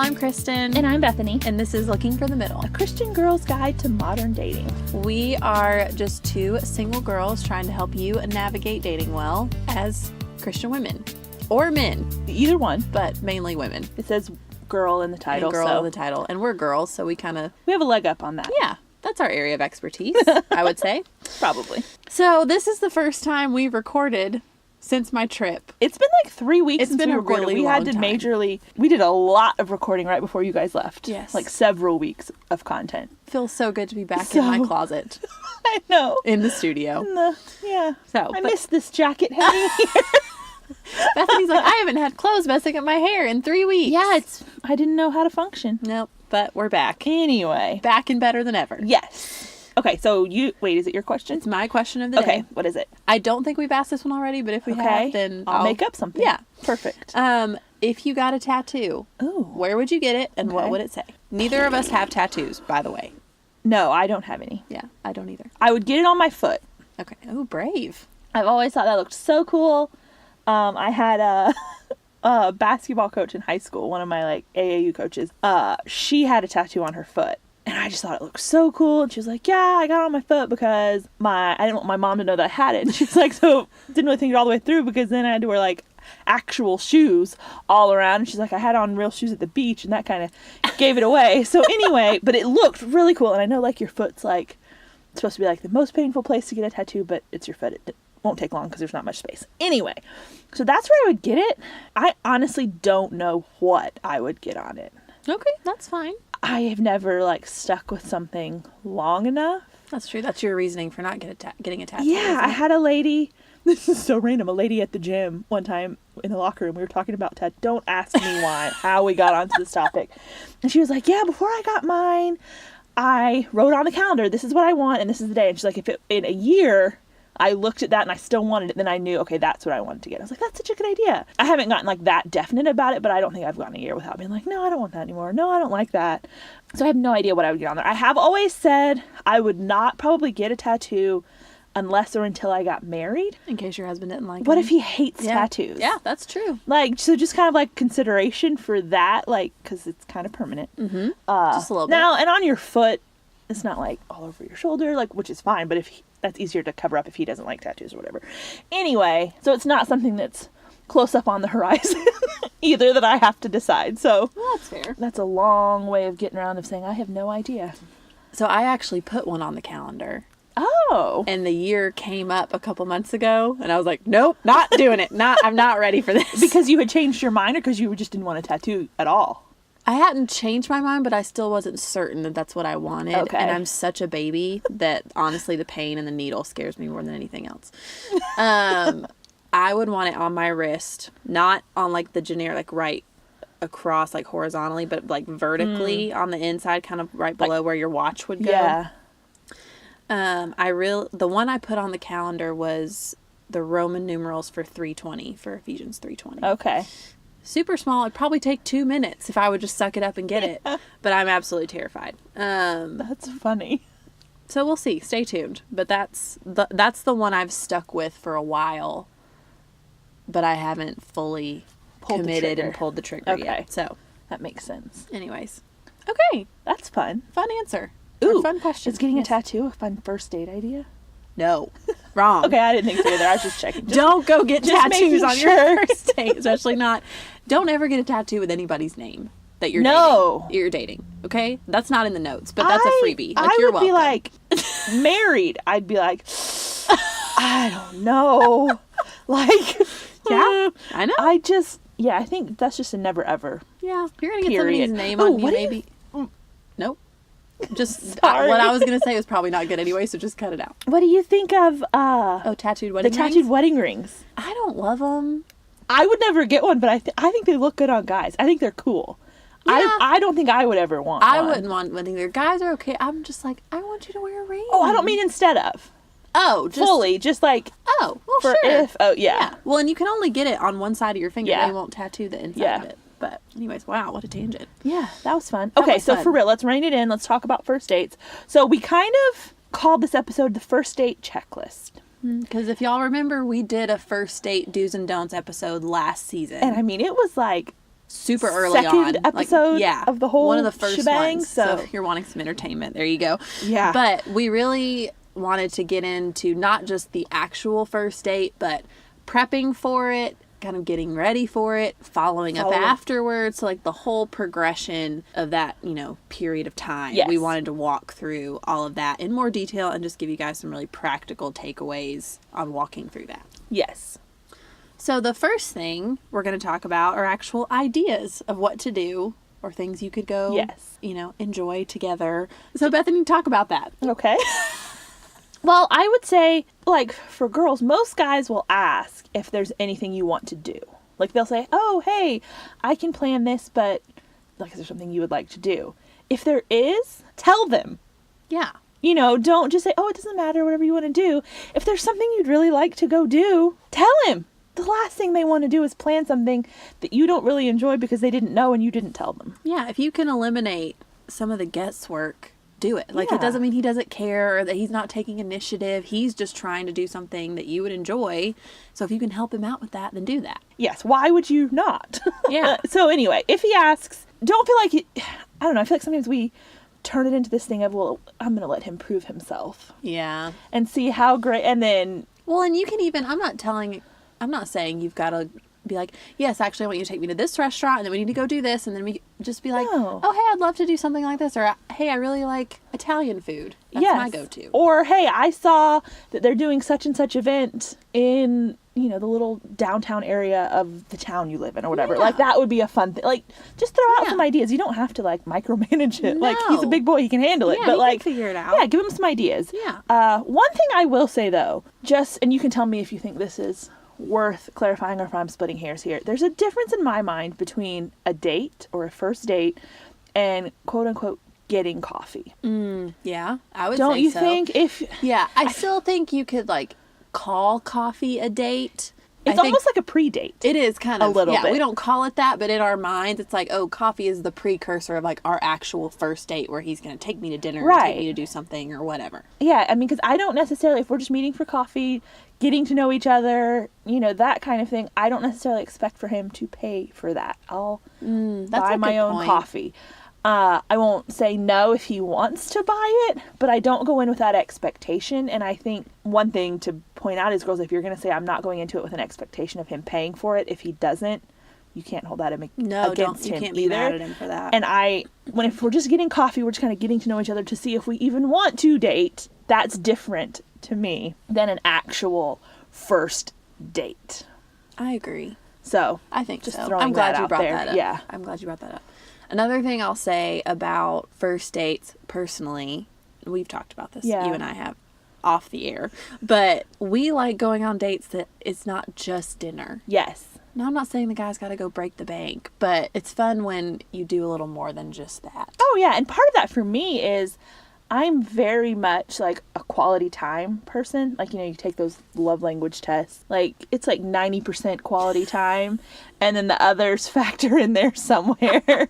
I'm Kristen. And I'm Bethany. And this is Looking for the Middle, A Christian girl's guide to modern dating. We are just two single girls trying to help you navigate dating well as Christian women. Or men. Either one. But mainly women. It says girl in the title. And girl in the title. And we're girls, so we have a leg up on that. Yeah. That's our area of expertise, I would say. Probably. So this is the first time we've recorded since my trip. It's been like 3 weeks since been we a recorded. really We had to long time. we did a lot of recording right before you guys left. Yes. Like several weeks of content. Feels so good to be back in my closet. I know. In the studio. I miss this jacket hanging here. Bethany's like, I haven't had clothes messing up my hair in 3 weeks. Yeah, I didn't know how to function. Nope, but we're back. Anyway. Back and better than ever. Yes. Okay, so is it your question? It's my question of the day. Okay, what is it? I don't think we've asked this one already, but if we have, then I'll make up something. Yeah. Perfect. If you got a tattoo, where would you get it and what would it say? Neither of us have tattoos, by the way. No, I don't have any. Yeah, I don't either. I would get it on my foot. Okay. Oh, brave. I've always thought that looked so cool. I had a basketball coach in high school, one of my like AAU coaches. She had a tattoo on her foot. And I just thought it looked so cool. And she was like, yeah, I got it on my foot because I didn't want my mom to know that I had it. And she's like, so didn't really think it all the way through because then I had to wear like actual shoes all around. And she's like, I had on real shoes at the beach and that kind of gave it away. So anyway, but it looked really cool. And I know like your foot's like supposed to be like the most painful place to get a tattoo, but it's your foot. It won't take long because there's not much space. Anyway, so that's where I would get it. I honestly don't know what I would get on it. Okay, that's fine. I have never like stuck with something long enough. That's true. That's your reasoning for not getting a tattoo. Yeah, I had a lady. This is so random. A lady at the gym one time in the locker room. We were talking about tattoo. Don't ask me how we got onto this topic. And she was like, "Yeah, before I got mine, I wrote on the calendar. This is what I want, and this is the day." And she's like, "If in a year I looked at that and I still wanted it, then I knew, okay, that's what I wanted to get." I was like, that's such a good idea. I haven't gotten like that definite about it, but I don't think I've gone a year without being like, no, I don't want that anymore. No, I don't like that. So I have no idea what I would get on there. I have always said I would not probably get a tattoo unless or until I got married. In case your husband didn't like What them. if he hates tattoos? Yeah, that's true. Like, so just kind of like consideration for that, like, because it's kind of permanent. Mm-hmm. Just a little bit. Now, and on your foot, it's not like all over your shoulder, like, which is fine, but that's easier to cover up if he doesn't like tattoos or whatever. Anyway, so it's not something that's close up on the horizon either that I have to decide. So well, that's fair. That's a long way of getting around of saying I have no idea. So I actually put one on the calendar. Oh. And the year came up a couple months ago, and I was like, nope, not doing it. I'm not ready for this. Because you had changed your mind or because you just didn't want a tattoo at all? I hadn't changed my mind, but I still wasn't certain that that's what I wanted. Okay. And I'm such a baby that honestly the pain and the needle scares me more than anything else. I would want it on my wrist, not on like the generic, like right across, like horizontally, but like vertically on the inside, kind of right below where your watch would go. Yeah. The one I put on the calendar was the Roman numerals for 3:20, for Ephesians 3:20. Okay. Super small. It'd probably take 2 minutes if I would just suck it up and get it. But I'm absolutely terrified. That's funny. So we'll see. Stay tuned. But that's the one I've stuck with for a while. But I haven't fully committed and pulled the trigger yet. So that makes sense. Anyways. Okay. That's fun. Fun answer. Ooh. Fun question. Is getting a tattoo a fun first date idea? No. Wrong. Okay, I didn't think so either. I was just checking. Don't go get tattoos on your first date. Especially not. Don't ever get a tattoo with anybody's name that you're dating. You're dating. Okay? That's not in the notes, but that's a freebie. Like, you're welcome. I would be like, married. I'd be like, I don't know. Like, yeah, I know. I think that's just a never ever. Yeah. You're going to get somebody's name on you, maybe. Nope. Just what I was going to say was probably not good anyway, so just cut it out. What do you think of tattooed wedding rings? The tattooed wedding rings. I don't love them. I would never get one, but I think they look good on guys. I think they're cool. Yeah. I don't think I would ever want one. I wouldn't want one either. Guys are okay. I'm just like, I want you to wear a ring. Oh, I don't mean instead of. Oh, just fully, just like. Oh, well, for sure. If, oh, yeah. Well, and you can only get it on one side of your finger. Yeah. They won't tattoo the inside of it. But anyways, wow, what a tangent. Yeah, that was fun. Okay, so for real, let's rein it in. Let's talk about first dates. So we kind of called this episode the first date checklist. Because if y'all remember, we did a first date do's and don'ts episode last season. And I mean, it was like super early second on. episode of the whole one of the first shebang, ones. so if you're wanting some entertainment, there you go. Yeah. But we really wanted to get into not just the actual first date, but prepping for it, kind of getting ready for it, following up afterwards. So like the whole progression of that, period of time. Yes. We wanted to walk through all of that in more detail and just give you guys some really practical takeaways on walking through that. Yes. So the first thing we're going to talk about are actual ideas of what to do or things you could go, enjoy together. So Bethany, talk about that. Okay. Well, I would say, like, for girls, most guys will ask if there's anything you want to do. Like, they'll say, oh, hey, I can plan this, but, like, is there something you would like to do? If there is, tell them. Yeah. Don't just say, oh, it doesn't matter, whatever you want to do. If there's something you'd really like to go do, tell him. The last thing they want to do is plan something that you don't really enjoy because they didn't know and you didn't tell them. Yeah, if you can eliminate some of the guesswork, do it. Like, it doesn't mean he doesn't care or that he's not taking initiative. He's just trying to do something that you would enjoy. So if you can help him out with that, then do that. Yes. Why would you not? Yeah. So anyway, if he asks, don't feel like I don't know. I feel like sometimes we turn it into this thing of, well, I'm going to let him prove himself. Yeah. And see how great. And then. Well, and you can even, I'm not saying you've got to be like, yes, actually I want you to take me to this restaurant and then we need to go do this. And then we just be like, oh, hey, I'd love to do something like this. Or, hey, I really like Italian food. That's my go-to. Or, hey, I saw that they're doing such and such event in, the little downtown area of the town you live in or whatever. Yeah. Like, that would be a fun thing. Like, just throw out some ideas. You don't have to, like, micromanage it. No. Like, he's a big boy. He can handle it. Yeah, but, like, can figure it out. Yeah, give him some ideas. Yeah. One thing I will say, though, and you can tell me if you think this is worth clarifying or if I'm splitting hairs here. There's a difference in my mind between a date or a first date and quote unquote getting coffee. Yeah, I would say so. Don't you think I still think you could like call coffee a date. It's almost like a pre-date. It is kind of a little bit. We don't call it that, but in our minds it's like, oh, coffee is the precursor of like our actual first date where he's going to take me to dinner and take me to do something or whatever. Yeah, I mean, because I don't necessarily, if we're just meeting for coffee, getting to know each other, that kind of thing, I don't necessarily expect for him to pay for that. I'll buy my own coffee. I won't say no if he wants to buy it, but I don't go in with that expectation. And I think one thing to point out is, girls, if you're going to say I'm not going into it with an expectation of him paying for it, if he doesn't, you can't hold that against him either. You can't be mad at him for that. And if we're just getting coffee, we're just kind of getting to know each other to see if we even want to date. That's different to me than an actual first date. I agree. So I think just so. throwing I'm glad that you out brought there. that up. Yeah. I'm glad you brought that up. Another thing I'll say about first dates personally, we've talked about this, you and I have off the air, but we like going on dates that it's not just dinner. Yes. Now, I'm not saying the guy's got to go break the bank, but it's fun when you do a little more than just that. Oh, yeah. And part of that for me is I'm very much like a quality time person. Like, you take those love language tests. Like, it's like 90% quality time. And then the others factor in there somewhere.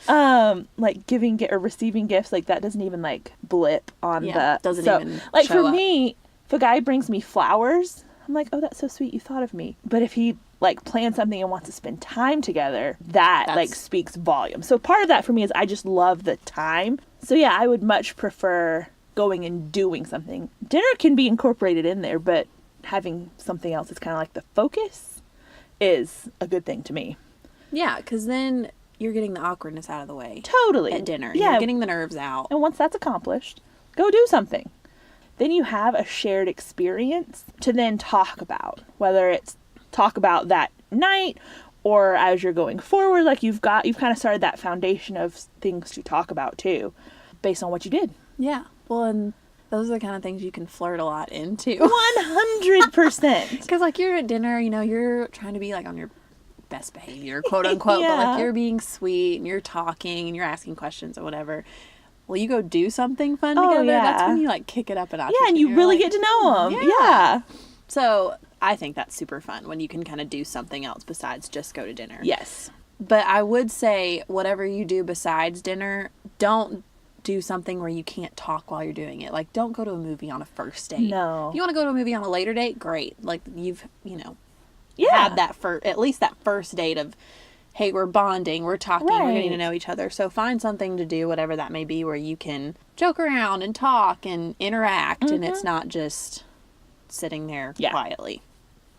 Like giving or receiving gifts, like that doesn't even like blip on doesn't even like show for up. me, if a guy brings me flowers, I'm like, oh, that's so sweet. You thought of me. But if he like plans something and wants to spend time together, that's like speaks volume. So part of that for me is I just love the time. So yeah, I would much prefer going and doing something. Dinner can be incorporated in there, but having something else that's kind of like the focus is a good thing to me. Yeah, because then you're getting the awkwardness out of the way. Totally. At dinner. Yeah. You're getting the nerves out. And once that's accomplished, go do something. Then you have a shared experience to then talk about, whether it's talk about that night or as you're going forward, like you've kind of started that foundation of things to talk about too, based on what you did. Yeah. Well, and those are the kind of things you can flirt a lot into. 100%. Because like you're at dinner, you're trying to be like on your best behavior, quote unquote, but like you're being sweet and you're talking and you're asking questions or whatever. Well, you go do something fun together. Yeah. That's when you like kick it up a notch. Yeah, and you really get to know them. Yeah. So I think that's super fun when you can kind of do something else besides just go to dinner. Yes. But I would say whatever you do besides dinner, don't do something where you can't talk while you're doing it. Like, don't go to a movie on a first date. No. If you want to go to a movie on a later date, great. Like, you've, had that at least that first date of hey, we're bonding, we're talking, we're getting to Right. know each other. So find something to do, whatever that may be, where you can joke around and talk and interact, and it's not just sitting there Yeah. quietly.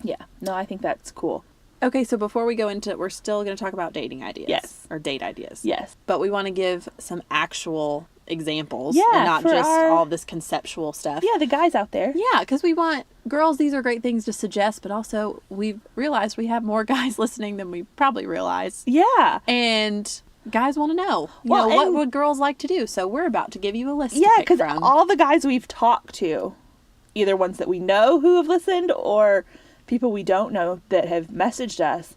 Yeah. No, I think that's cool. Okay, so before we go into, we're still going to talk about dating ideas. Yes. Or date ideas. Yes. But we want to give some actual examples Yeah, and not for just our- all this conceptual stuff. Yeah, the guys out there. Yeah, because we want girls, these are great things to suggest, but also we've realized we have more guys listening than we probably realize. Yeah. And guys want to know, Well, what and- would girls like to do? So we're about to give you a list Yeah, to pick because from. all the guys we've talked to, either ones that we know who have listened or people we don't know that have messaged us,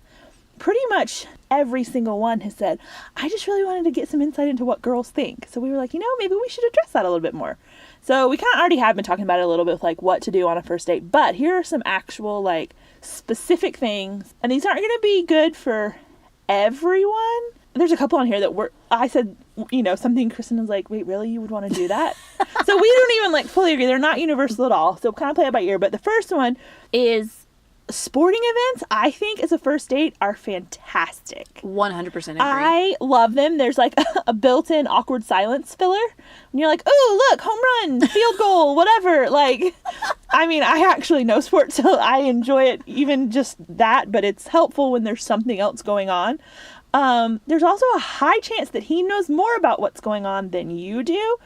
pretty much every single one has said, I just really wanted to get some insight into what girls think. So we were like, maybe we should address that a little bit more. So we kind of already have been talking about it a little bit with like what to do on a first date, but here are some actual like specific things. And these aren't going to be good for everyone. There's a couple on here that I said, something Kristen was like, wait, really? You would want to do that? So we don't even like fully agree. They're not universal at all. So kind of play it by ear. But the first one is sporting events, I think, as a first date are fantastic. 100% agree. I love them. There's like a built-in awkward silence filler. When you're like, oh, look, home run, field goal, whatever. Like, I mean, I actually know sports, so I enjoy it, even just that, but it's helpful when there's something else going on. There's also a high chance that he knows more about what's going on than you do,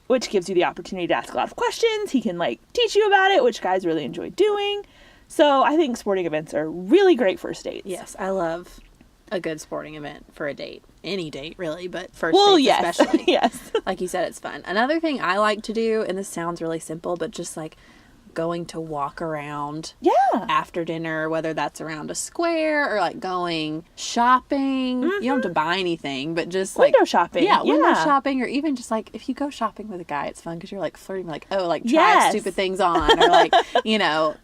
which gives you the opportunity to ask a lot of questions. He can like teach you about it, which guys really enjoy doing. So I think sporting events are really great first dates. Yes, I love a good sporting event for a date. Any date, really, but first dates Yes. especially. Yes. Like you said, it's fun. Another thing I like to do, and this sounds really simple, but just like going to walk around Yeah. after dinner, whether that's around a square or like going shopping. You don't have to buy anything, but just like Window shopping. Yeah, window Yeah. shopping, or even just like if you go shopping with a guy, it's fun because you're like flirting, like, oh, like try Yes. stupid things on, or like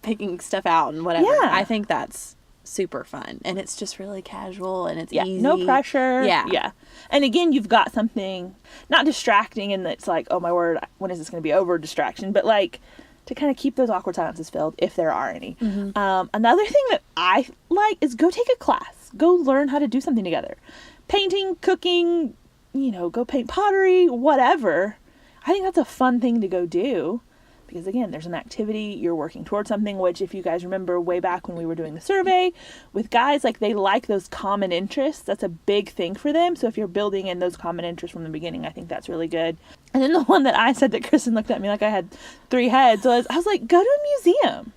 picking stuff out and whatever. Yeah. I think that's super fun, and it's just really casual and it's Yeah. easy. No pressure. Yeah. Yeah. And again, you've got something not distracting and it's like, oh my word, when is this going to be over distraction? But like to kind of keep those awkward silences filled if there are any. Another thing that I like is go take a class. Go learn how to do something together. Painting, cooking, go paint pottery, whatever. I think that's a fun thing to go do. Because again, there's an activity, you're working towards something, which if you guys remember way back when we were doing the survey with guys, like they like those common interests. That's a big thing for them. So if you're building in those common interests from the beginning, I think that's really good. And then the one that I said that Kristen looked at me like I had 3 heads was, I was like, go to a museum.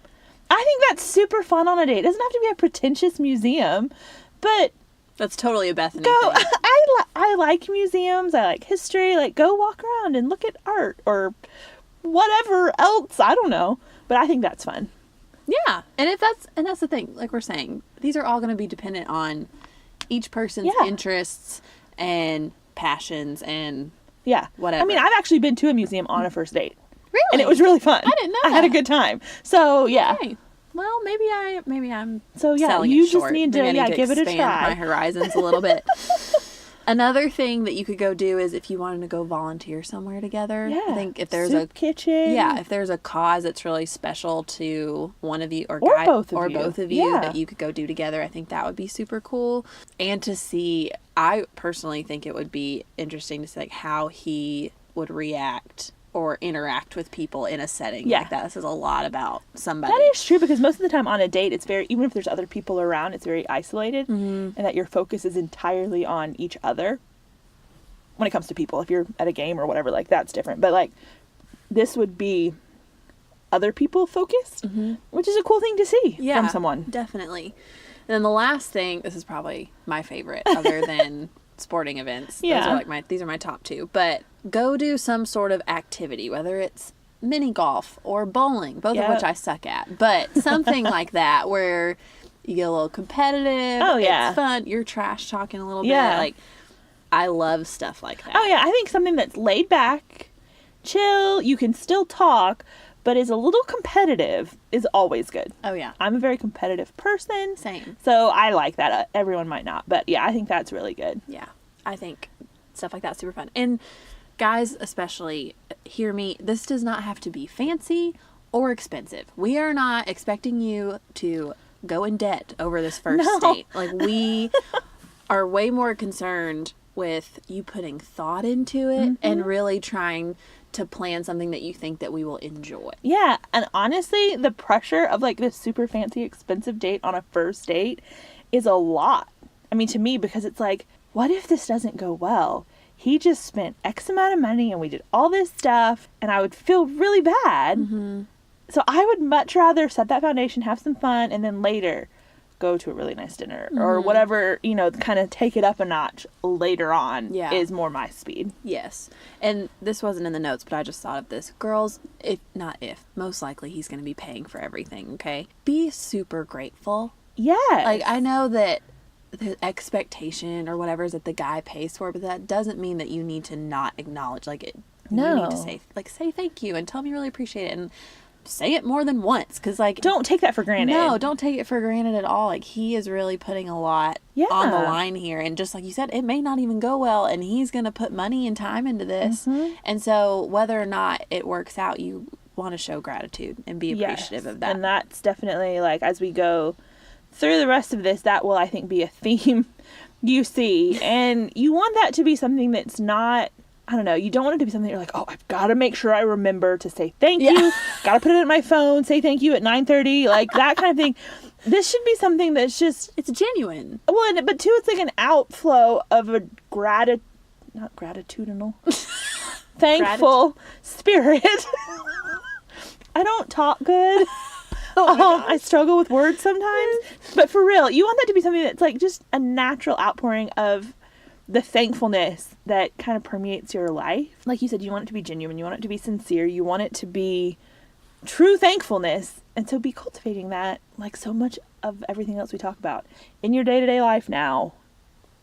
I think that's super fun on a date. It doesn't have to be a pretentious museum, but That's totally a Bethany go. thing. I like museums. I like history. Like go walk around and look at art or whatever else, I don't know, but I think that's fun. Yeah, and that's the thing. Like we're saying, these are all going to be dependent on each person's Yeah. interests and passions and Yeah, Whatever. I mean, I've actually been to a museum on a first date, really. and it was really fun. I didn't know I had a that. good time. So yeah, Hey, well, maybe I'm so yeah, selling you it just short. need to Maybe I need give it a expand try. my horizons a little bit. Another thing that you could go do is if you wanted to go volunteer somewhere together. Yeah, I think if there's soup kitchen. if there's a cause that's really special to one of you or both of or you. both of you Yeah. that you could go do together, I think that would be super cool. And to see, I personally think it would be interesting to see like how he would react or interact with people in a setting Yeah. like that. This is a lot about somebody. That is true because most of the time on a date, it's very, even if there's other people around, it's very isolated and that your focus is entirely on each other when it comes to people. If you're at a game or whatever, like that's different. But like this would be other people focused, which is a cool thing to see from someone. Definitely. And then the last thing, this is probably my favorite other than sporting events. Yeah. Those are like these are my top 2. But go do some sort of activity, whether it's mini golf or bowling, both of Yep. which I suck at. But something like that where you get a little competitive. Oh, yeah. It's fun. You're trash talking a little Yeah. bit. Like I love stuff like that. Oh yeah, I think something that's laid back, chill, you can still talk, but is a little competitive is always good. Oh yeah. I'm a very competitive person. Same. So I like that. Everyone might not, but yeah, I think that's really good. Yeah, I think stuff like that's super fun. And guys, especially, hear me, this does not have to be fancy or expensive. We are not expecting you to go in debt over this first No. date. Like, we are way more concerned with you putting thought into it and really trying to plan something that you think that we will enjoy. Yeah, and honestly, the pressure of like this super fancy expensive date on a first date is a lot. I mean, to me, because it's like, what if this doesn't go well? He just spent X amount of money and we did all this stuff and I would feel really bad. So I would much rather set that foundation, have some fun, and then later go to a really nice dinner or whatever, you know, kind of take it up a notch later on is more my speed. Yes. And this wasn't in the notes, but I just thought of this. Girls, most likely he's going to be paying for everything, okay? Be super grateful. Yes. Like, I know that the expectation or whatever is that the guy pays for, but that doesn't mean that you need to not acknowledge, like, No. you need to say thank you and tell me you really appreciate it, and say it more than once, because like, don't take that for granted. No, don't take it for granted at all. Like, he is really putting a lot on the line here, and just like you said, it may not even go well, and he's gonna put money and time into this, and so whether or not it works out, you want to show gratitude and be appreciative of that. And that's definitely, like, as we go through the rest of this, that will, I think, be a theme you see, and you want that to be something that's not, I don't know, you don't want it to be something you're like, oh, I've got to make sure I remember to say thank you. Got to put it in my phone, say thank you at 9:30, like that kind of thing. This should be something that's just, it's genuine. Well, but too, it's like an outflow of a not gratitudinal, thankful spirit. I don't talk good. I struggle with words sometimes, but for real, you want that to be something that's like just a natural outpouring of the thankfulness that kind of permeates your life. Like you said, you want it to be genuine, you want it to be sincere, you want it to be true thankfulness, and so be cultivating that, like so much of everything else we talk about in your day-to-day life now.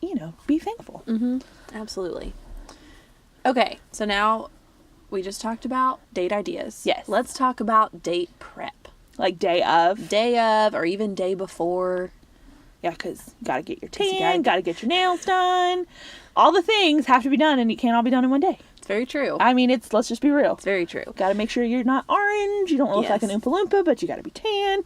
You know, be thankful. Absolutely. Okay, so now we just talked about date ideas. Yes. Let's talk about date prep. Like day of, or even day before. Yeah, because you got to get your tan, got to get your nails done. All the things have to be done, and it can't all be done in one day. It's very true. I mean, let's just be real. It's very true. Got to make sure you're not orange. You don't look like an Oompa Loompa, but you got to be tan.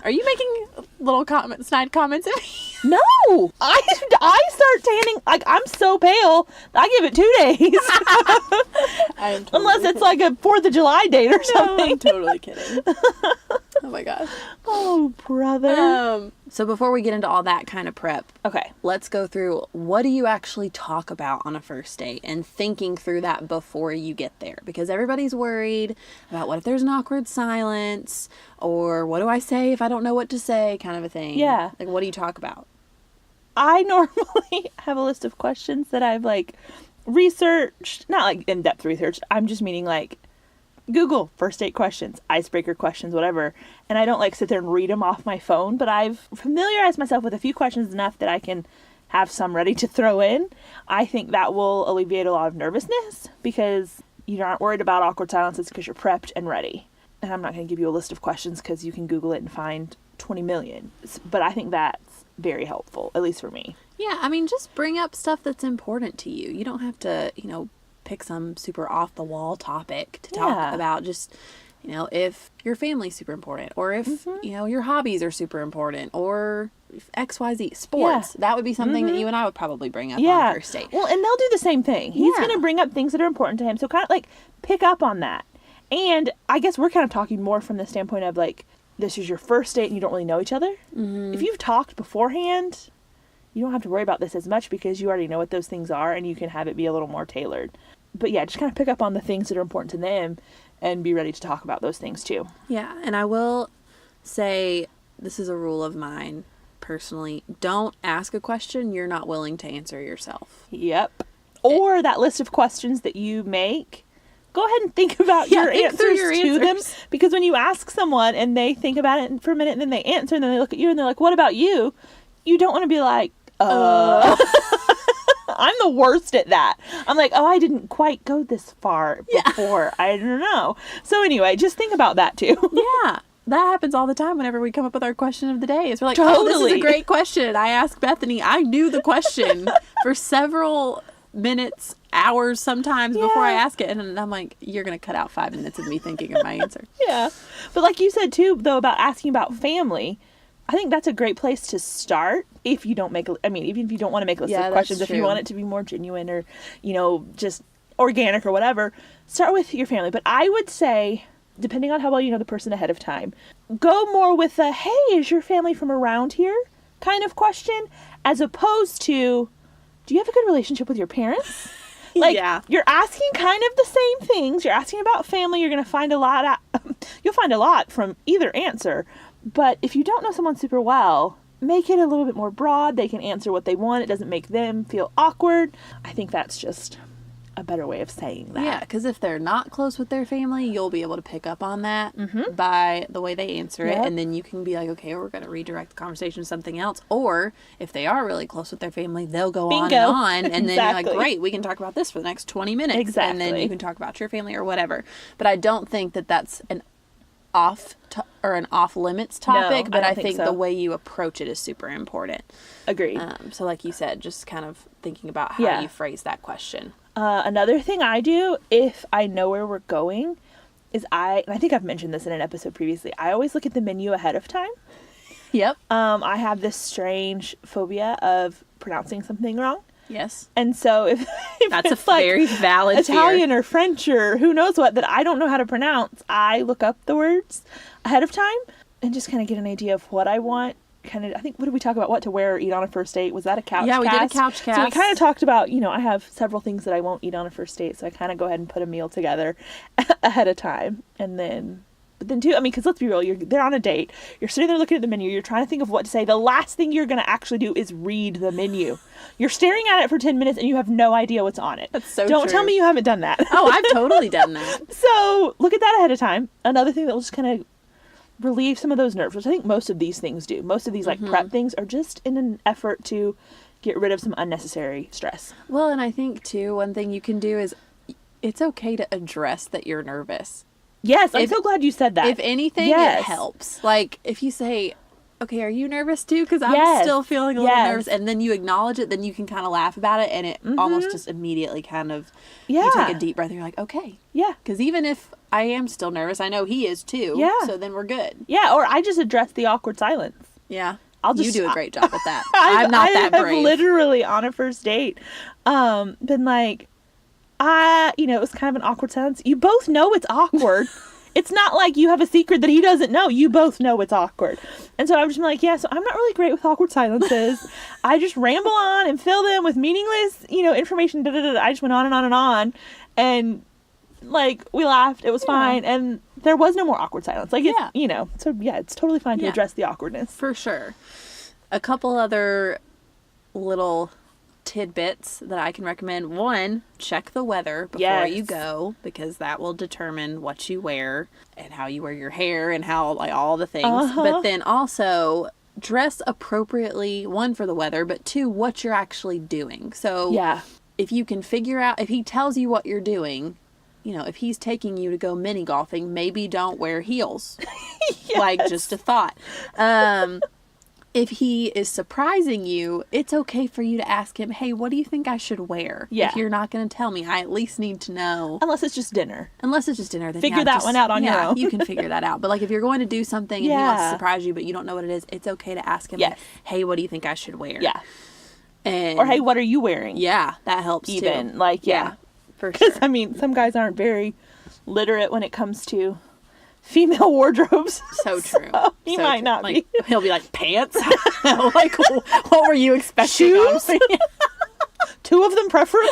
Are you making little snide comments at me? No! I start tanning, like, I'm so pale, I give it 2 days. I'm totally Unless it's like a 4th of July date or something. No, I'm totally kidding. Oh my gosh. Oh, brother. So before we get into all that kind of prep, okay, let's go through, what do you actually talk about on a first date, and thinking through that before you get there, because everybody's worried about what if there's an awkward silence, or what do I say if I don't know what to say, kind of a thing. Yeah. Like, what do you talk about? I normally have a list of questions that I've like researched, not like in-depth research, I'm just meaning like Google first date questions, icebreaker questions, whatever. And I don't like sit there and read them off my phone, but I've familiarized myself with a few questions enough that I can have some ready to throw in. I think that will alleviate a lot of nervousness because you aren't worried about awkward silences because you're prepped and ready. And I'm not going to give you a list of questions because you can Google it and find 20 million. But I think that's very helpful, at least for me. Yeah, I mean, just bring up stuff that's important to you. You don't have to, pick some super off the wall topic to talk about. Just, if your family's super important, or if, your hobbies are super important, or XYZ, sports. That would be something that you and I would probably bring up on the first date. Well, and they'll do the same thing. He's going to bring up things that are important to him. So kind of like pick up on that. And I guess we're kind of talking more from the standpoint of like, this is your first date and you don't really know each other. If you've talked beforehand, you don't have to worry about this as much because you already know what those things are and you can have it be a little more tailored. But yeah, just kind of pick up on the things that are important to them and be ready to talk about those things too. Yeah, and I will say, this is a rule of mine personally. Don't ask a question you're not willing to answer yourself. Yep. Or that list of questions that you make, go ahead and think about your answers to them. Because when you ask someone and they think about it for a minute and then they answer and then they look at you and they're like, what about you? You don't want to be like, I'm the worst at that. I'm like, I didn't quite go this far before. I don't know. So anyway, just think about that too. Yeah. That happens all the time whenever we come up with our question of the day. We're like, this is a great question. I asked Bethany. I knew the question for several minutes, hours sometimes before I ask it. And I'm like, you're going to cut out 5 minutes of me thinking of my answer. Yeah. But like you said too, though, about asking about family, I think that's a great place to start if you don't make, even if you don't want to make a list of questions, if you want it to be more genuine or, just organic or whatever, start with your family. But I would say, depending on how well you know the person ahead of time, go more with a, hey, is your family from around here kind of question, as opposed to, do you have a good relationship with your parents? Like, you're asking kind of the same things. You're asking about family. You're going to find you'll find a lot from either answer. But if you don't know someone super well, make it a little bit more broad. They can answer what they want. It doesn't make them feel awkward. I think that's just a better way of saying that. Yeah, because if they're not close with their family, you'll be able to pick up on that by the way they answer it. And then you can be like, okay, we're going to redirect the conversation to something else. Or if they are really close with their family, they'll go on and on. And then you're like, great, we can talk about this for the next 20 minutes. Exactly. And then you can talk about your family or whatever. But I don't think that that's an off limits topic, but I think the way you approach it is super important. Agreed. So like you said, just kind of thinking about how you phrase that question. Another thing I do if I know where we're going is and I think I've mentioned this in an episode previously, I always look at the menu ahead of time. Yep. I have this strange phobia of pronouncing something wrong. Yes. And so if that's a very valid Italian fear. Or French or who knows what that I don't know how to pronounce, I look up the words ahead of time and just kind of get an idea of what I want. I think, what did we talk about? What to wear or eat on a first date? Was that a couch cast? Yeah, we did a couch cast. So we kind of talked about, I have several things that I won't eat on a first date, so I kind of go ahead and put a meal together ahead of time. And then, because let's be real, they're on a date. You're sitting there looking at the menu. You're trying to think of what to say. The last thing you're going to actually do is read the menu. You're staring at it for 10 minutes and you have no idea what's on it. That's so Don't true. tell me you haven't done that. Oh, I've totally done that. So look at that ahead of time. Another thing that will just kind of relieve some of those nerves, which I think most of these things do. Most of these prep things are just in an effort to get rid of some unnecessary stress. Well, and I think too, one thing you can do is it's okay to address that you're nervous. Yes, I'm so glad you said that. If anything, it helps. Like if you say, okay, are you nervous too? Because I'm still feeling a little nervous. And then you acknowledge it, then you can kind of laugh about it. And it almost just immediately kind of, you take a deep breath and you're like, okay. Yeah. Because even if I am still nervous, I know he is too. Yeah. So then we're good. Yeah, or I just address the awkward silence. Yeah. You do a great job at that. I'm not that brave. I've literally on a first date been like, it was kind of an awkward silence. You both know it's awkward. It's not like you have a secret that he doesn't know. You both know it's awkward. And so I'm just like, so I'm not really great with awkward silences. I just ramble on and fill them with meaningless, information. I just went on and on and on. And, we laughed. It was fine. And there was no more awkward silence. So, it's totally fine to address the awkwardness. For sure. A couple other little tidbits that I can recommend. One, check the weather before you go, because that will determine what you wear and how you wear your hair and how all the things. But then also dress appropriately, one, for the weather, but two, what you're actually doing. So if you can figure out, if he tells you what you're doing, if he's taking you to go mini golfing, maybe don't wear heels. Just a thought. If he is surprising you, it's okay for you to ask him, hey, what do you think I should wear? Yeah. If you're not going to tell me, I at least need to know. Unless it's just dinner. Then figure that one out on your own. You can figure that out. But if you're going to do something and he wants to surprise you, but you don't know what it is, it's okay to ask him, hey, what do you think I should wear? Yeah. Or hey, what are you wearing? Yeah, that helps even. too. Yeah. For sure. Because, some guys aren't very literate when it comes to female wardrobes. So true. So he might not be. He'll be like, pants? What were you expecting? Shoes? Two of them preferably.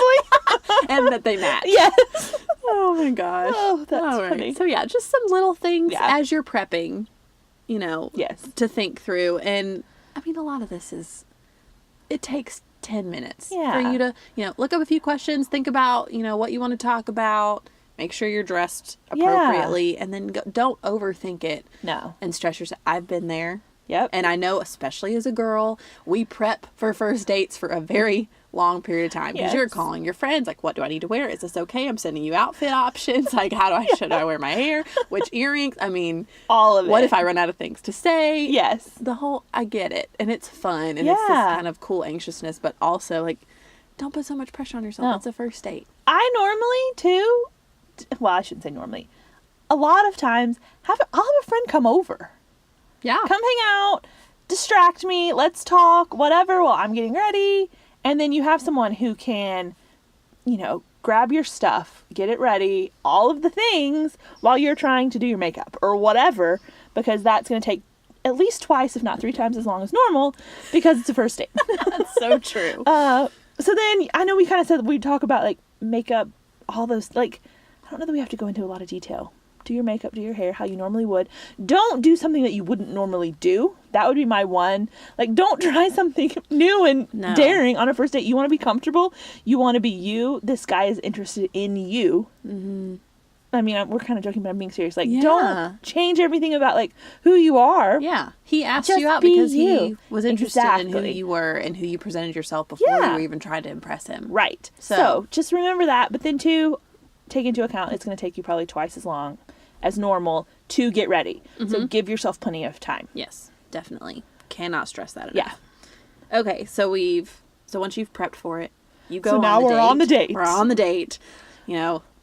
And that they match. Yes. Oh my gosh. Oh, that's funny. So just some little things as you're prepping, to think through. And a lot of this it takes 10 minutes for you to, look up a few questions, think about, what you want to talk about. Make sure you're dressed appropriately, and then don't overthink it. No. And stress yourself. I've been there. Yep. And I know, especially as a girl, we prep for first dates for a very long period of time. Because you're calling your friends, what do I need to wear? Is this okay? I'm sending you outfit options. Should I wear my hair? Which earrings? All of it. What if I run out of things to say? Yes. I get it. And it's fun. And it's this kind of cool anxiousness, but also, don't put so much pressure on yourself. No. It's a first date. I normally, too, I shouldn't say normally. A lot of times, I'll have a friend come over. Yeah. Come hang out. distract me, let's talk, whatever, while I'm getting ready. And then you have someone who can, grab your stuff, get it ready, all of the things while you're trying to do your makeup or whatever, because that's going to take at least twice, if not 3 times as long as normal, because it's a first date. That's so true. So then I know we kind of said we'd talk about like makeup, all those, like, I don't know that we have to go into a lot of detail. Do your makeup, do your hair, how you normally would. Don't do something that you wouldn't normally do. That would be my one. Like, don't try something new and daring on a first date. You want to be comfortable. You want to be you. This guy is interested in you. Mm-hmm. I mean, we're kind of joking, but I'm being serious. Like, don't change everything about, like, who you are. Yeah. He asked you out because he was interested in who you were and who you presented yourself before you were even trying to impress him. Right. So just remember that. But then, too, take into account it's going to take you probably twice as long as normal to get ready. Mm-hmm. So give yourself plenty of time. Yes, definitely. Cannot stress that enough. Yeah. Okay, so once you've prepped for it, you go on the date. So now we're on the date. We're on the date.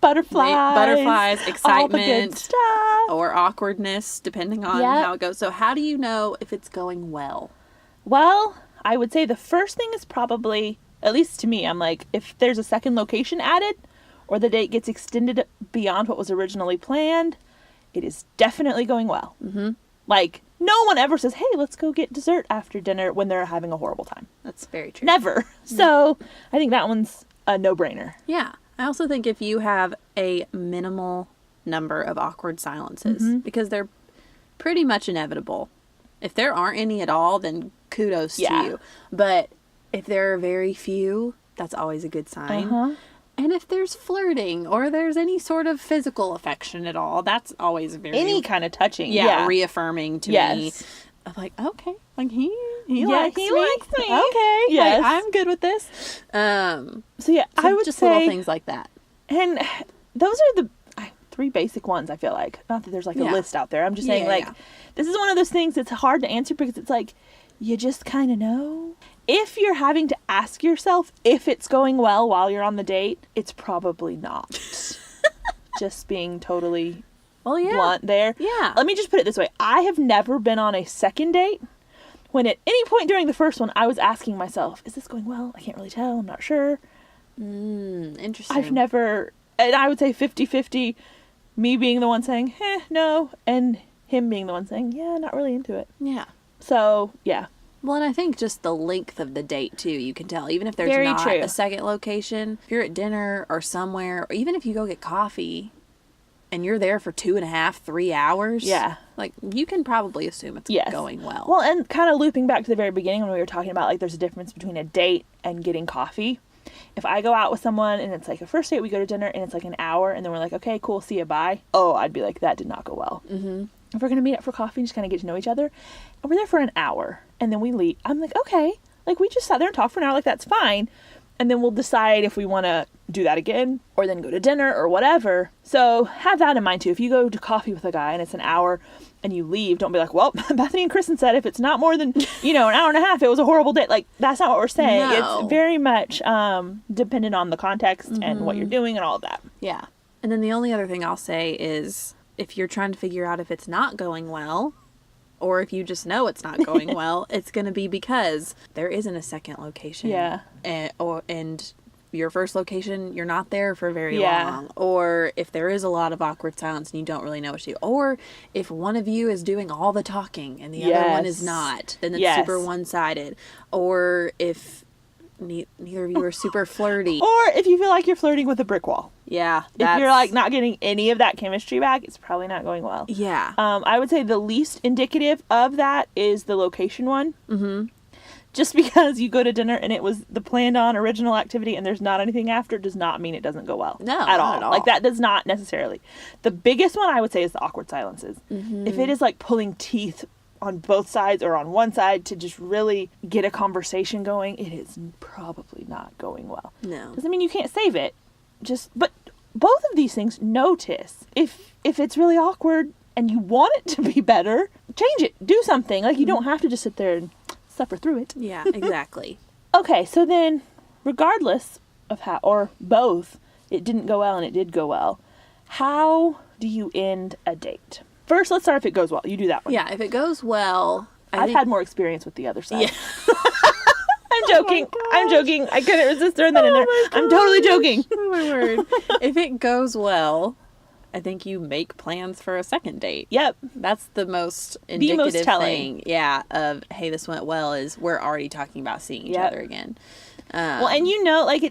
Butterflies, excitement, all the good stuff. Or awkwardness, depending on how it goes. So how do you know if it's going well? Well, I would say the first thing is probably, at least to me, I'm like, if there's a second location added or the date gets extended beyond what was originally planned, it is definitely going well. Mm-hmm. Like, no one ever says, hey, let's go get dessert after dinner when they're having a horrible time. That's very true. Never. Mm-hmm. So I think that one's a no-brainer. Yeah. I also think if you have a minimal number of awkward silences, because they're pretty much inevitable. If there aren't any at all, then kudos to you. But if there are very few, that's always a good sign. Uh-huh. And if there's flirting or there's any sort of physical affection at all, that's always very... Any kind of touching. Reaffirming to me. I'm like, okay, like he likes me. Okay, yes. I'm good with this. So I would just say little things like that. And those are the 3 basic ones, I feel like. Not that there's like a list out there. I'm just saying this is one of those things that's hard to answer because it's like, you just kind of know. If you're having to ask yourself if it's going well while you're on the date, it's probably not. Just being totally blunt there. Yeah. Let me just put it this way. I have never been on a second date when at any point during the first one, I was asking myself, is this going well? I can't really tell. I'm not sure. Interesting. I've never, and I would say 50-50, me being the one saying, no, and him being the one saying, yeah, not really into it. Yeah. So, yeah. Well, and I think just the length of the date, too, you can tell. Even if there's not a second location, if you're at dinner or somewhere, or even if you go get coffee and you're there for 2.5, 3 hours, like, you can probably assume it's going well. Well, and kind of looping back to the very beginning when we were talking about, like, there's a difference between a date and getting coffee. If I go out with someone and it's like a first date, we go to dinner and it's like an hour and then we're like, okay, cool, see you, bye. Oh, I'd be like, that did not go well. Mm-hmm. If we're going to meet up for coffee and just kind of get to know each other, and we're there for an hour and then we leave, I'm like, okay, like we just sat there and talked for an hour, like that's fine. And then we'll decide if we want to do that again or then go to dinner or whatever. So have that in mind too. If you go to coffee with a guy and it's an hour and you leave, don't be like, well, Bethany and Kristen said if it's not more than, an hour and a half, it was a horrible date. Like, that's not what we're saying. No. It's very much dependent on the context and what you're doing and all of that. Yeah. And then the only other thing I'll say is if you're trying to figure out if it's not going well, or if you just know it's not going well, it's going to be because there isn't a second location. Yeah. And your first location, you're not there for very long. Or if there is a lot of awkward silence and you don't really know what to do. Or if one of you is doing all the talking and the other one is not, then it's super one-sided. Or if neither of you are super flirty. Or if you feel like you're flirting with a brick wall. Yeah. If you're like not getting any of that chemistry back, it's probably not going well. Yeah. I would say the least indicative of that is the location one. Mm-hmm. Just because you go to dinner and it was the planned on original activity and there's not anything after does not mean it doesn't go well. No, at all. Like that does not necessarily. The biggest one I would say is the awkward silences. Mm-hmm. If it is like pulling teeth on both sides or on one side to just really get a conversation going, it is probably not going well. No. Doesn't mean you can't save it. But both of these things, notice. If it's really awkward and you want it to be better, change it. Do something. Like, you don't have to just sit there and suffer through it. Yeah, exactly. Okay, so then, regardless of how, or both, it didn't go well and it did go well, how do you end a date? First, let's start if it goes well. You do that one. Yeah, if it goes well, I've had more experience with the other side. Yeah. I'm joking. I'm joking. I couldn't resist throwing that in there. I'm totally joking. Oh my word. If it goes well, I think you make plans for a second date. Yep. That's the most indicative most telling. thing. Yeah, of, hey, this went well, is we're already talking about seeing each other again. Well, and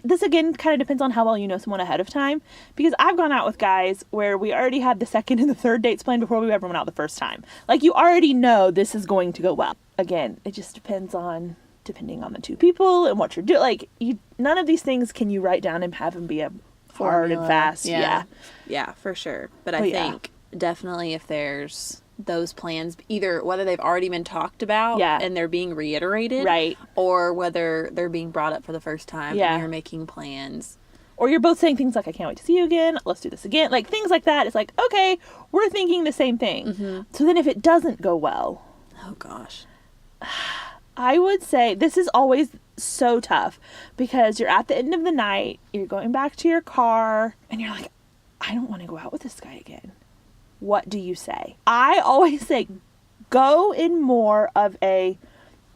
this again kind of depends on how well you know someone ahead of time. Because I've gone out with guys where we already had the second and the third dates planned before we ever went out the first time. Like, you already know this is going to go well. Again, it just depending on the two people and what you're doing. Like, none of these things can you write down and have them be a hard and fast. Yeah, for sure. But I think definitely if there's those plans, either whether they've already been talked about and they're being reiterated, right, or whether they're being brought up for the first time and you're making plans, or you're both saying things like, I can't wait to see you again, let's do this again, like things like that. It's like, okay, we're thinking the same thing. So then if it doesn't go well, oh gosh, I would say this is always so tough, because you're at the end of the night, you're going back to your car, and you're like, I don't want to go out with this guy again. What do you say? I always say, go in more of a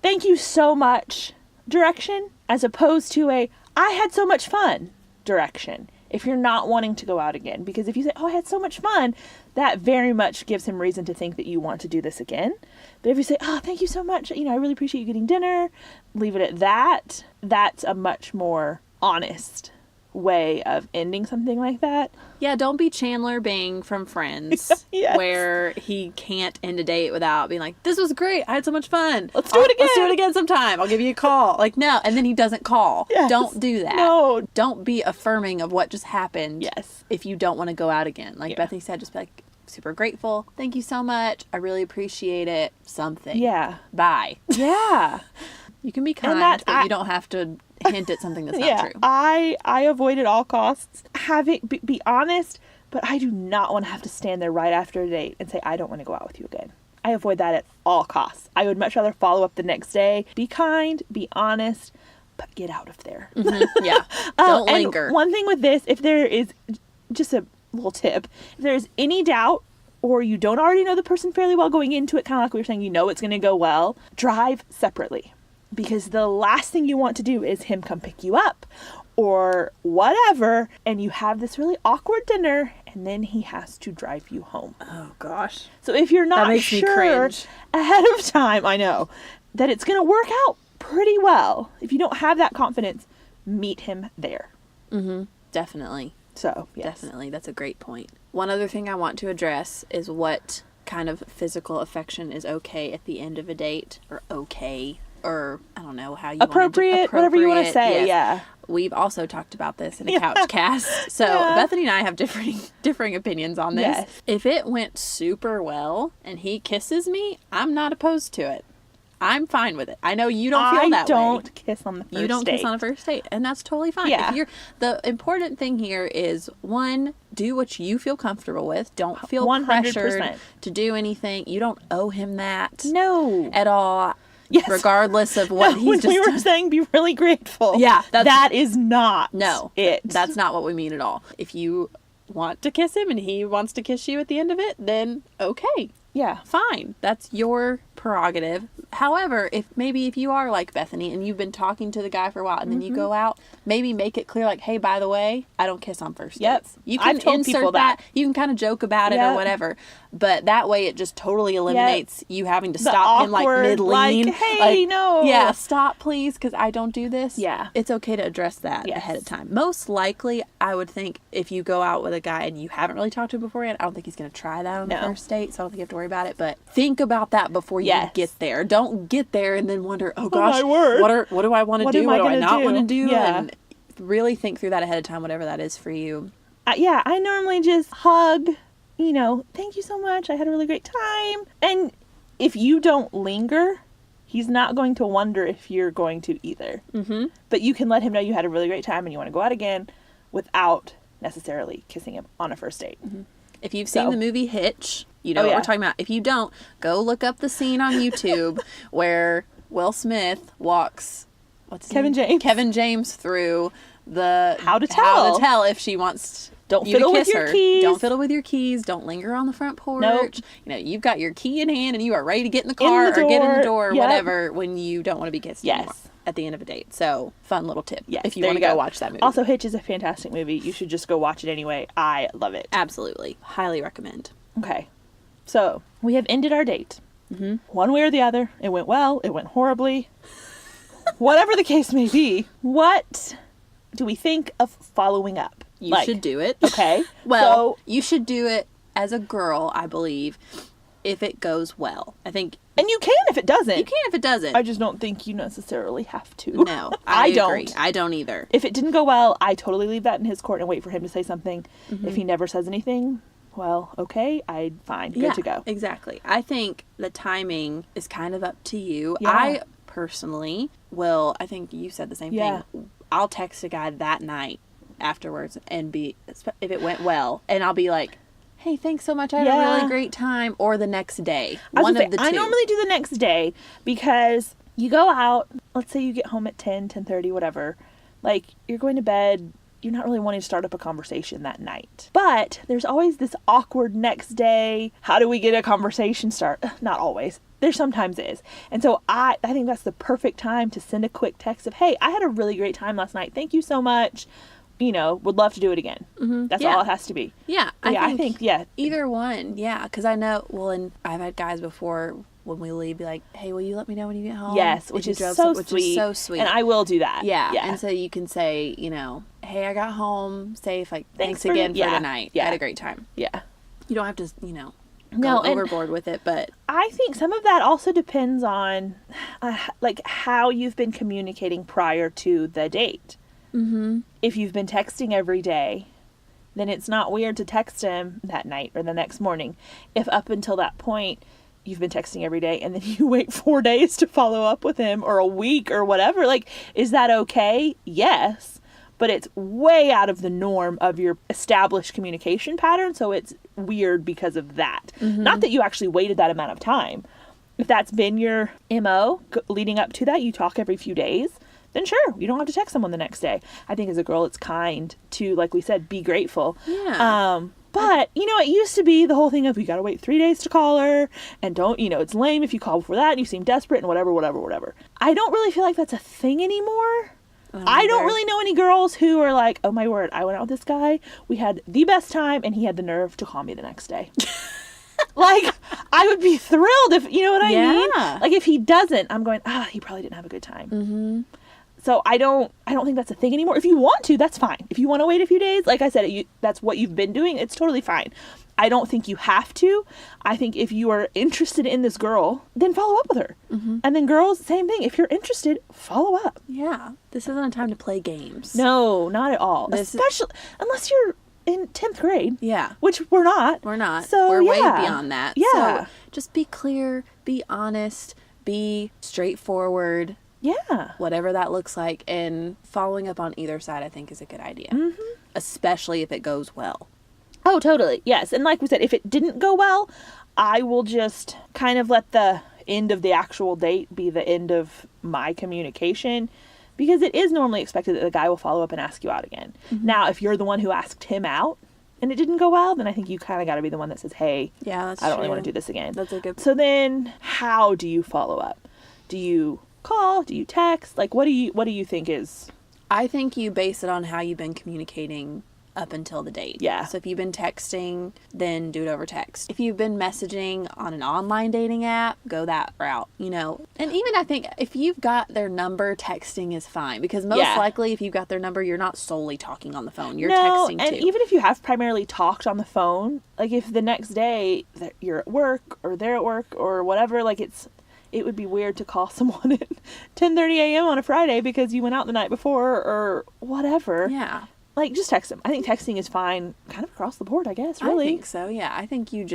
thank you so much direction, as opposed to a I had so much fun direction, if you're not wanting to go out again. Because if you say, oh, I had so much fun, that very much gives him reason to think that you want to do this again. But if you say, oh, thank you so much, I really appreciate you getting dinner, leave it at that, that's a much more honest way of ending something like that. Yeah, don't be Chandler Bing from Friends, where he can't end a date without being like, this was great, I had so much fun, let's do it again. Let's do it again sometime, I'll give you a call. Like, no, and then he doesn't call. Don't do that. No, don't be affirming of what just happened. If you don't want to go out again, like Bethany said, just be like, super grateful, thank you so much, I really appreciate it, something. Bye. You can be kind, but you don't have to hint at something that's not true. I avoid at all costs be honest, but I do not want to have to stand there right after a date and say, I don't want to go out with you again. I avoid that at all costs. I would much rather follow up the next day, be kind, be honest, but get out of there. Don't linger. And one thing with this, if there is just a little tip, if there's any doubt, or you don't already know the person fairly well going into it, kind of like we were saying, it's going to go well, drive separately. Because the last thing you want to do is him come pick you up or whatever, and you have this really awkward dinner, and then he has to drive you home. Oh gosh. So if you're not sure ahead of time, I know, that it's going to work out pretty well, if you don't have that confidence, meet him there. Definitely. So, definitely. That's a great point. One other thing I want to address is what kind of physical affection is okay at the end of a date, or okay. Or I don't know how you appropriate, whatever you want to say. Yes. We've also talked about this in a couch cast. So Bethany and I have differing opinions on this. If it went super well and he kisses me, I'm not opposed to it. I'm fine with it. I know you don't feel that way. I don't kiss on the first date. You don't kiss on a first date, and that's totally fine. The important thing here is, one, do what you feel comfortable with. Don't feel 100%. Pressured to do anything. You don't owe him that. No. At all. Regardless of what he's we were saying, be really grateful. That is not it. That's not what we mean at all. If you want to kiss him and he wants to kiss you at the end of it, then okay. Fine. That's your prerogative. However, if you are like Bethany and you've been talking to the guy for a while and then you go out, maybe make it clear, like, hey, by the way, I don't kiss on first dates. You can insert people that. You can kind of joke about it or whatever. But that way it just totally eliminates you having to stop him like mid-lean. Like, hey, no. Yeah, stop please, because I don't do this. Yeah. It's okay to address that ahead of time. Most likely, I would think if you go out with a guy and you haven't really talked to him beforehand, I don't think he's going to try that on the first date, so I don't think you have to worry about it. But think about that before you get there. Don't get there and then wonder, oh gosh, what do I want to do? What do I not want to do? And really think through that ahead of time, whatever that is for you. I normally just hug, thank you so much, I had a really great time. And if you don't linger, he's not going to wonder if you're going to either. But you can let him know you had a really great time and you want to go out again without necessarily kissing him on a first date. If you've seen the movie Hitch, you know what we're talking about. If you don't, go look up the scene on YouTube where Will Smith walks Kevin James through the how to tell if she wants Don't you to fiddle with kiss your her. keys. Don't fiddle with your keys. Don't linger on the front porch. Nope. You know, you've got your key in hand and you are ready to get in the car or get in the door, whatever, when you don't want to be kissed anymore at the end of a date. So, fun little tip. Yes, if you want to go watch that movie. Also, Hitch is a fantastic movie. You should just go watch it anyway. I love it. Absolutely. Highly recommend. Okay. So, we have ended our date. Mm-hmm. One way or the other. It went well. It went horribly. Whatever the case may be, what do we think of following up? You should do it. Okay. Well, you should do it as a girl, I believe, if it goes well. I think. And you can if it doesn't. You can if it doesn't. I just don't think you necessarily have to. No, I agree. don't. I don't either. If it didn't go well, I totally leave that in his court and wait for him to say something. Mm-hmm. If he never says anything, well, okay, fine, good to go. Exactly. I think the timing is kind of up to you. Yeah. I personally will, I think you said the same thing. I'll text a guy that night afterwards and if it went well, and I'll be like, hey, thanks so much. I had a really great time. Or the next day. One of the two. I normally do the next day because you go out, let's say you get home at 10:30, whatever. Like, you're going to bed, you're not really wanting to start up a conversation that night. But there's always this awkward next day. How do we get a conversation started? Not always. There sometimes is. And so I think that's the perfect time to send a quick text of, hey, I had a really great time last night. Thank you so much. You know, would love to do it again. Mm-hmm. That's all it has to be. Yeah. I think either one. Yeah. Because I know, and I've had guys before when we leave be like, hey, will you let me know when you get home? Yes, which is so sweet. And I will do that. Yeah. And so you can say, you know, hey, I got home safe. Like, thanks again for the night. I had a great time. Yeah. You don't have to, you know, go overboard with it, but I think some of that also depends on like how you've been communicating prior to the date. Mm-hmm. If you've been texting every day, then it's not weird to text him that night or the next morning. If up until that point you've been texting every day and then you wait 4 days to follow up with him, or a week or whatever, like, is that okay? Yes. But it's way out of the norm of your established communication pattern, so it's weird because of that. Mm-hmm. Not that you actually waited that amount of time. If that's been your MO leading up to that, you talk every few days, then sure, you don't have to text someone the next day. I think as a girl, it's kind to, like we said, be grateful. Yeah. But, you know, it used to be the whole thing of you got to wait 3 days to call her, and don't, you know, it's lame if you call before that and you seem desperate and whatever. I don't really feel like that's a thing anymore. I don't really know any girls who are like, oh my word, I went out with this guy, we had the best time, and he had the nerve to call me the next day. Like, I would be thrilled if, you know what I mean? Like, if he doesn't, I'm going, he probably didn't have a good time. Mm-hmm. So I don't think that's a thing anymore. If you want to, that's fine. If you want to wait a few days, like I said, that's what you've been doing, it's totally fine. I don't think you have to. I think if you are interested in this girl, then follow up with her. Mm-hmm. And then girls, same thing. If you're interested, follow up. Yeah. This isn't a time to play games. No, not at all. Especially unless you're in 10th grade. Yeah. Which we're not. We're not. So we're way beyond that. Yeah. So just be clear, be honest, be straightforward. Yeah. Whatever that looks like. And following up on either side, I think, is a good idea. Mm-hmm. Especially if it goes well. Oh, totally. Yes. And like we said, if it didn't go well, I will just kind of let the end of the actual date be the end of my communication, because it is normally expected that the guy will follow up and ask you out again. Mm-hmm. Now, if you're the one who asked him out and it didn't go well, then I think you kind of got to be the one that says, hey, I don't really want to do this again. That's a good. So then how do you follow up? Do you call? Do you text? Like, what do you think is? I think you base it on how you've been communicating up until the date. Yeah. So if you've been texting, then do it over text. If you've been messaging on an online dating app, go that route, you know. And even I think if you've got their number, texting is fine, because most likely if you've got their number, you're not solely talking on the phone. You're texting too. And even if you have primarily talked on the phone, like if the next day that you're at work or they're at work or whatever, like it would be weird to call someone at 10:30 a.m. on a Friday because you went out the night before or whatever. Yeah. Like, just text them. I think texting is fine kind of across the board, I guess, really. I think so, yeah. I think you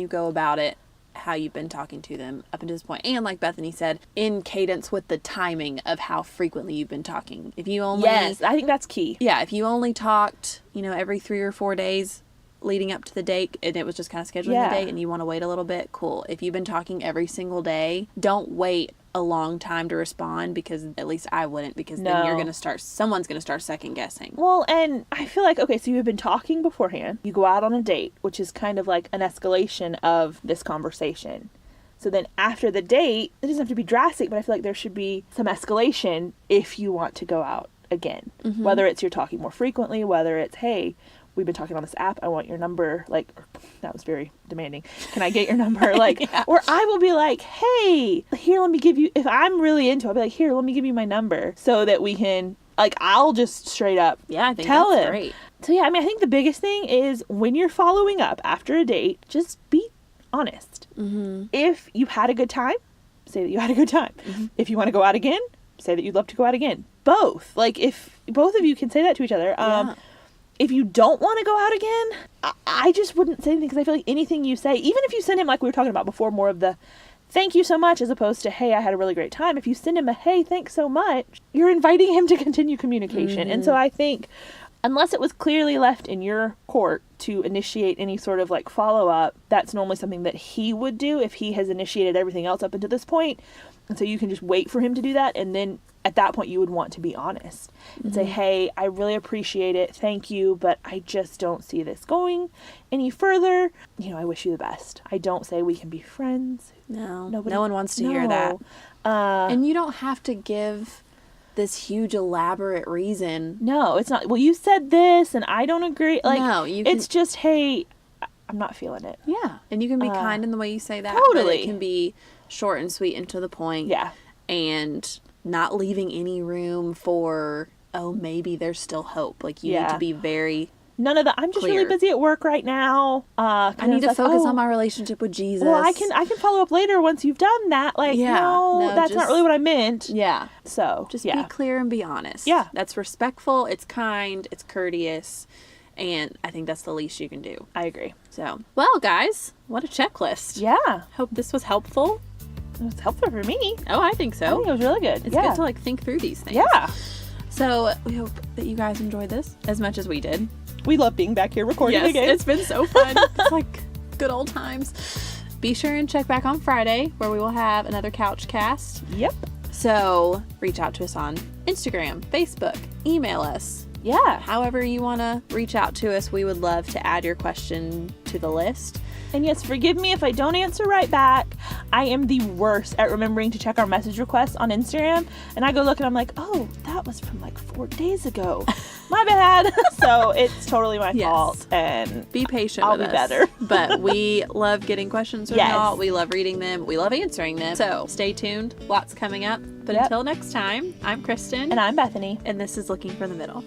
go about it how you've been talking to them up until this point. And like Bethany said, in cadence with the timing of how frequently you've been talking. If you only... Yes, I think that's key. Yeah, if you only talked, you know, every 3 or 4 days, leading up to the date and it was just kind of scheduling Yeah. the date and you want to wait a little bit, cool. If you've been talking every single day, don't wait a long time to respond, because at least I wouldn't, because then you're No. going to start, someone's going to start second guessing. Well, and I feel like, okay, so you've been talking beforehand. You go out on a date, which is kind of like an escalation of this conversation. So then after the date, it doesn't have to be drastic, but I feel like there should be some escalation if you want to go out again. Mm-hmm. Whether it's you're talking more frequently, whether it's, hey, we've been talking on this app, I want your number, like, that was very demanding. Can I get your number? Like, Yeah. or I will be like, hey, here, let me give you, if I'm really into it, I'll be like, here, let me give you my number so that we can, like, I'll just straight up Yeah, I think tell that's him. great. So yeah, I mean, I think the biggest thing is when you're following up after a date, just be honest. Mm-hmm. If you had a good time, say that you had a good time. Mm-hmm. If you want to go out again, say that you'd love to go out again. Both. Like, if both of you can say that to each other. Yeah. If you don't want to go out again, I just wouldn't say anything, because I feel like anything you say, even if you send him, like we were talking about before, more of the thank you so much as opposed to, hey, I had a really great time. If you send him a, hey, thanks so much, you're inviting him to continue communication. And so I think, unless it was clearly left in your court to initiate any sort of like follow up, that's normally something that he would do if he has initiated everything else up until this point. And so you can just wait for him to do that. And then at that point, you would want to be honest and say, hey, I really appreciate it. Thank you. But I just don't see this going any further. You know, I wish you the best. I don't say we can be friends. No, Nobody- no one wants to hear that. No. And you don't have to give this huge elaborate reason. No, it's not. Well, you said this and I don't agree. Like, No, you it's just, hey, I'm not feeling it. Yeah, and you can be kind in the way you say that. But Totally. it can be short and sweet and to the point. Yeah. And not leaving any room for, oh, maybe there's still hope. Like, you need Yeah. to be very, None of that. I'm just really Clear. busy at work right now. I need to focus on my relationship with Jesus. Well, I can follow up later once you've done that. Like, Yeah, no, no, that's not just- really what I meant. Yeah. So Just yeah. be clear and be honest. Yeah. That's respectful, it's kind, it's courteous, and I think that's the least you can do. I agree. So, well, guys, what a checklist. Yeah, Hope this was helpful. it was helpful for me. Oh, I think I so. think it was really good. It's yeah. good to like think through these things. Yeah, So we hope that you guys enjoyed this as much as we did. we love being back here recording Yes, again. it's been so fun. It's like good old times. Be sure and check back on Friday where we will have another couch cast. Yep. So reach out to us on Instagram, Facebook, email us. Yeah. However you want to reach out to us, we would love to add your question to the list. And yes, forgive me if I don't answer right back. I am the worst at remembering to check our message requests on Instagram. And I go look and I'm like, oh, that was from like 4 days ago. My bad. So it's totally my Yes. fault. And Be patient I'll with be us. better. But we love getting questions from Yes. y'all. We love reading them. We love answering them. So stay tuned. Lots coming up. But Yep. until next time, I'm Kristen. I'm Bethany. and this is Looking for the Middle.